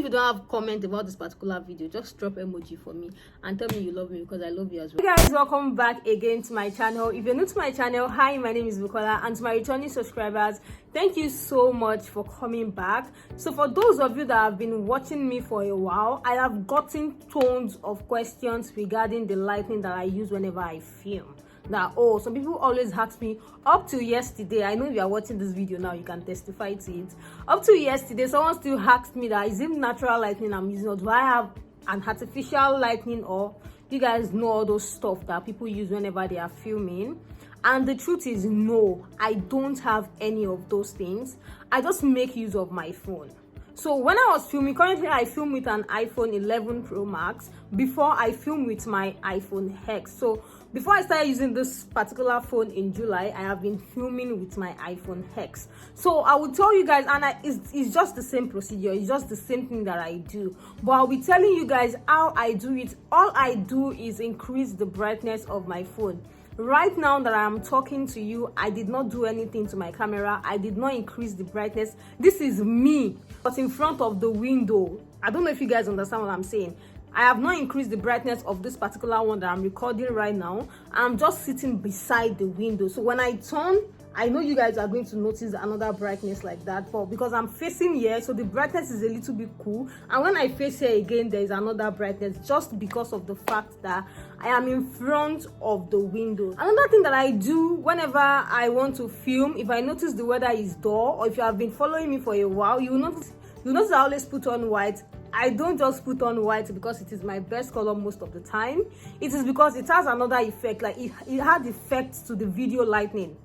If you don't have comment about this particular video, just drop emoji for me and tell me you love me, because I love you as well. Hey guys, welcome back again to my channel. If you're new to my channel, hi, my name is Olubukola, and to my returning subscribers, thank you so much for coming back. So for those of you that have been watching me for a while, I have gotten tons of questions regarding the lighting that I use whenever I film. That, oh, some people always ask me, up to yesterday, I know if you are watching this video now, you can testify to it. Up to yesterday, someone still asked me that, is it natural lighting I'm using, or do I have an artificial lighting? Or you guys know all those stuff that people use whenever they are filming? And the truth is, no, I don't have any of those things. I just make use of my phone. So when I was filming, currently I film with an iPhone 11 Pro Max. Before, I film with my iPhone X. So before I started using this particular phone in July, I have been filming with my iPhone X. So I will tell you guys, and it's just the same procedure. It's just the same thing that I do. But I'll be telling you guys how I do it. All I do is increase the brightness of my phone. Right now that I'm talking to you, I did not do anything to my camera. I did not increase the brightness. This is me, but in front of the window. I don't know if you guys understand what I'm saying. I have not increased the brightness of this particular one that I'm recording right now. I'm just sitting beside the window. So when I turn, I know you guys are going to notice another brightness like that, but because I'm facing here, so the brightness is a little bit cool. And when I face here again, there is another brightness, just because of the fact that I am in front of the window. Another thing that I do whenever I want to film, if I notice the weather is dull, or if you have been following me for a while, you notice I always put on white. I don't just put on white because it is my best color most of the time. It is because it has another effect, like it had effects to the video lighting.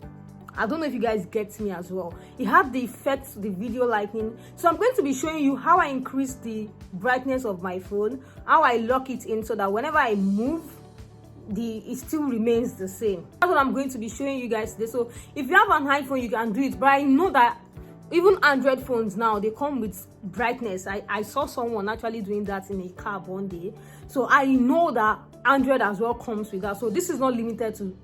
I don't know if you guys get me as well. It had the effect to the video lighting. So I'm going to be showing you how I increase the brightness of my phone, how I lock it in so that whenever I move, it still remains the same. That's what I'm going to be showing you guys today. So if you have an iPhone, you can do it, but I know that even Android phones now, they come with brightness. I saw someone actually doing that in a cab one day. So I know that Android as well comes with that. So this is not limited to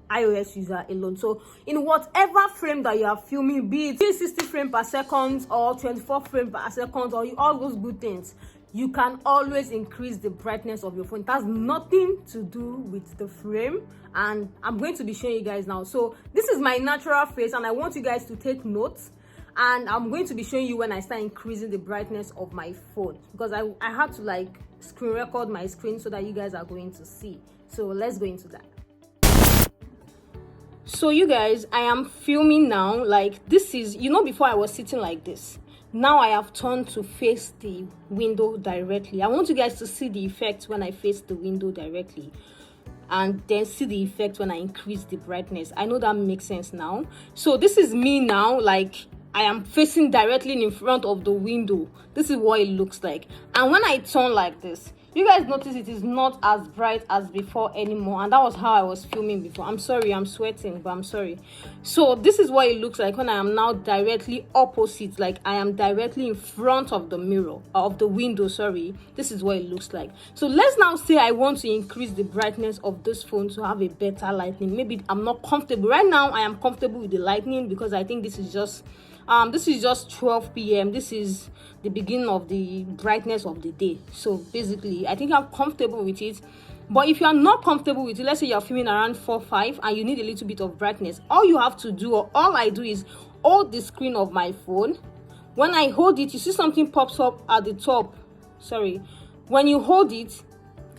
iOS user alone. So in whatever frame that you are filming, be it 60 frames per second or 24 frames per second, or all those good things, you can always increase the brightness of your phone. It has nothing to do with the frame, and I'm going to be showing you guys now. So this is my natural face, and I want you guys to take notes. And I'm going to be showing you when I start increasing the brightness of my phone, because I had to like screen record my screen so that you guys are going to see. So let's go into that. So you guys, I am filming now. Like, this is, you know, before I was sitting like this. Now I have turned to face the window directly. I want you guys to see the effect when I face the window directly, and then see the effect when I increase the brightness. I know that makes sense now. So this is me now, like I am facing directly in front of the window. This is what it looks like. And when I turn like this, you guys notice it is not as bright as before anymore. And that was how I was filming before. I'm sorry, I'm sweating, but I'm sorry. So this is what it looks like when I am now directly opposite, like I am directly in front of the mirror, of the window, sorry. This is what it looks like. So let's now say I want to increase the brightness of this phone to have a better lighting. Maybe I'm not comfortable. Right now, I am comfortable with the lighting because I think this is just 12 p.m. This is the beginning of the brightness of the day. So basically, I think I'm comfortable with it. But if you are not comfortable with it, let's say you're filming around 4-5 and you need a little bit of brightness, all you have to do, or all I do, is hold the screen of my phone. When I hold it, you see something pops up at the top. Sorry. When you hold it,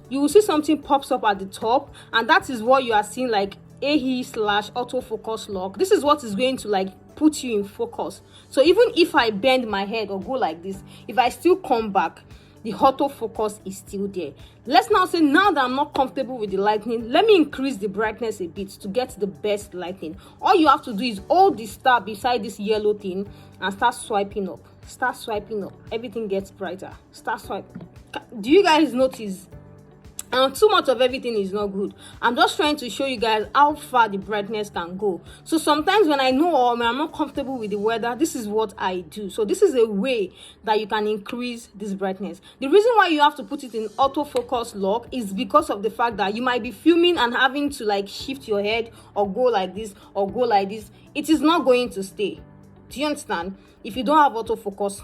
you will see something pops up at the top, and that is what you are seeing, like AE/autofocus lock. This is what is going to like put you in focus. So even if I bend my head or go like this, if I still come back, the autofocus is still there. Let's now say, now that I'm not comfortable with the lighting, let me increase the brightness a bit to get the best lighting. All you have to do is hold the star beside this yellow thing and start swiping up. Start swiping up. Everything gets brighter. Start swiping. Do you guys notice? And too much of everything is not good. I'm just trying to show you guys how far the brightness can go. So sometimes when I know, or when I'm not comfortable with the weather, this is what I do. So this is a way that you can increase this brightness. The reason why you have to put it in autofocus lock is because of the fact that you might be filming and having to like shift your head or go like this or go like this. It is not going to stay. Do you understand? If you don't have autofocus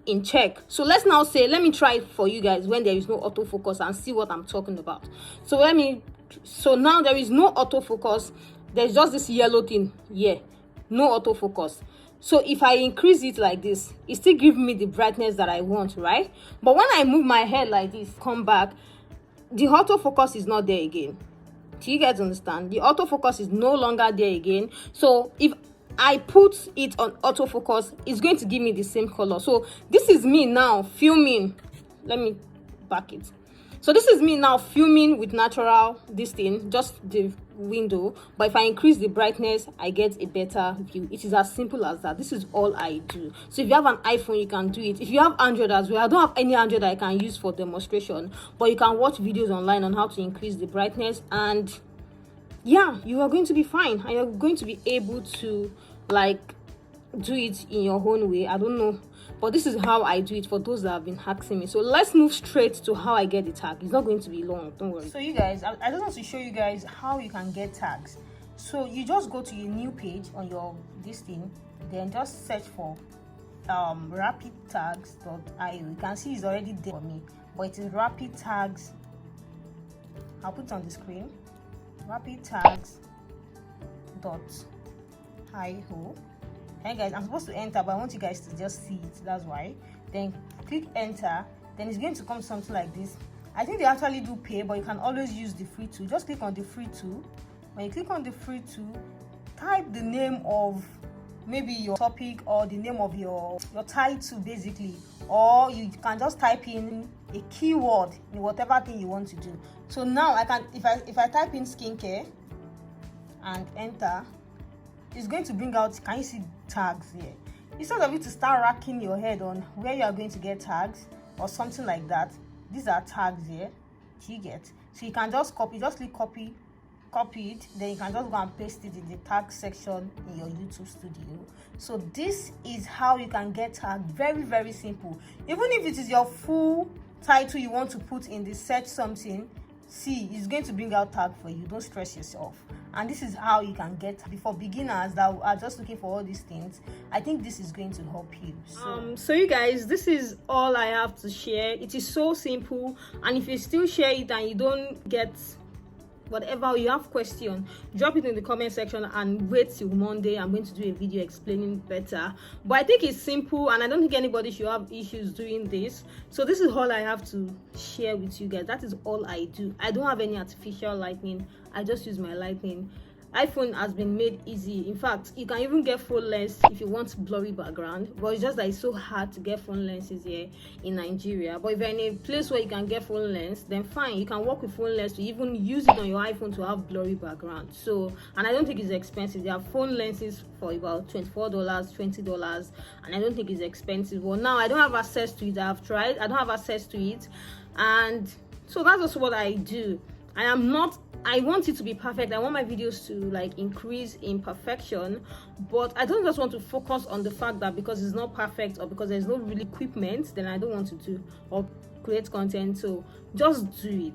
in check. So let's now say, let me try it for you guys when there is no autofocus and see what I'm talking about. So now there is no autofocus. There's just this yellow thing here, no autofocus. So if I increase it like this, it still gives me the brightness that I want, right? But when I move my head like this, come back, the autofocus is not there again. Do you guys understand? The autofocus is no longer there again. So if I put it on autofocus, it's going to give me the same color. So this is me now filming. Let me back it. So this is me now filming with natural, this thing, just the window. But if I increase the brightness, I get a better view. It is as simple as that. This is all I do. So if you have an iPhone, you can do it. If you have Android as well, I don't have any Android I can use for demonstration, but you can watch videos online on how to increase the brightness, and yeah, you are going to be fine, and you're going to be able to like do it in your own way. I don't know, but this is how I do it for those that have been asking me. So let's move straight to how I get the tag. It's not going to be long, don't worry. So you guys, I just want to show you guys how you can get tags. So you just go to your new page on your this thing, then just search for rapidtags.io. You can see it's already there for me, but it is rapid tags. I'll put it on the screen. rapidtags.io. Hey guys, I'm supposed to enter, but I want you guys to just see it. That's why. Then click enter. Then it's going to come something like this. I think they actually do pay, but you can always use the free tool. Just click on the free tool. When you click on the free tool, type the name of maybe your topic or the name of your title basically, or you can just type in a keyword in whatever thing you want to do. So now I can, if I type in skincare and enter, it's going to bring out, can you see tags here? Instead of you to start racking your head on where you are going to get tags or something like that, these are tags here. You get, so you can just copy, just click copy it, then you can just go and paste it in the tag section in your YouTube studio. So this is how you can get tagged. Very, very simple. Even if it is your full title you want to put in the search something, see, it's going to bring out tag for you. Don't stress yourself. And this is how you can get, for beginners that are just looking for all these things, I think this is going to help you. So you guys, this is all I have to share. It is so simple, and if you still share it and you don't get whatever, you have question, drop it in the comment section and wait till Monday. I'm going to do a video explaining better, but I think it's simple, and I don't think anybody should have issues doing this. So this is all I have to share with you guys. That is all I do. I don't have any artificial lighting. I just use my lighting. iPhone has been made easy. In fact, you can even get phone lens if you want blurry background, but it's just that it's so hard to get phone lenses here in Nigeria. But if you're in a place where you can get phone lens, then fine, you can work with phone lens to even use it on your iPhone to have blurry background. So, and I don't think it's expensive. There are phone lenses for about $24, $20, and I don't think it's expensive. Well, now I don't have access to it. I've tried, I don't have access to it, and so that's just what I do. I want it to be perfect. I want my videos to like increase in perfection, but I don't just want to focus on the fact that because it's not perfect or because there's no real equipment, then I don't want to do or create content. So just do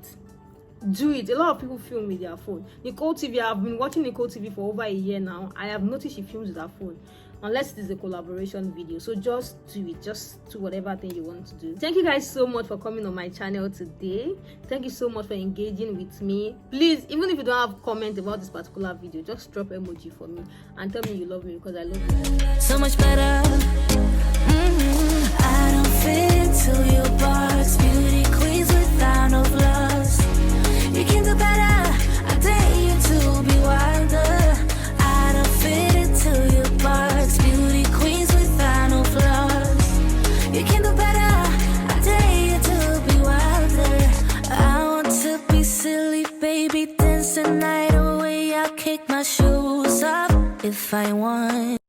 it. A lot of people film with their phone. Nicole TV, I've been watching Nicole TV for over a year now. I have noticed she films with her phone, unless it is a collaboration video. So just do it. Just do whatever thing you want to do. Thank you guys so much for coming on my channel today. Thank you so much for engaging with me. Please, even if you don't have comment about this particular video, just drop emoji for me and tell me you love me, because I love you so much better. I don't fit into your box. Beauty queens without no flaws. You can do better. I dare you to be wilder. I don't fit into your box. Beauty queens without no flaws. You can do better. I dare you to be wilder. I want to be silly, baby, dance the night away. I'll kick my shoes off if I want.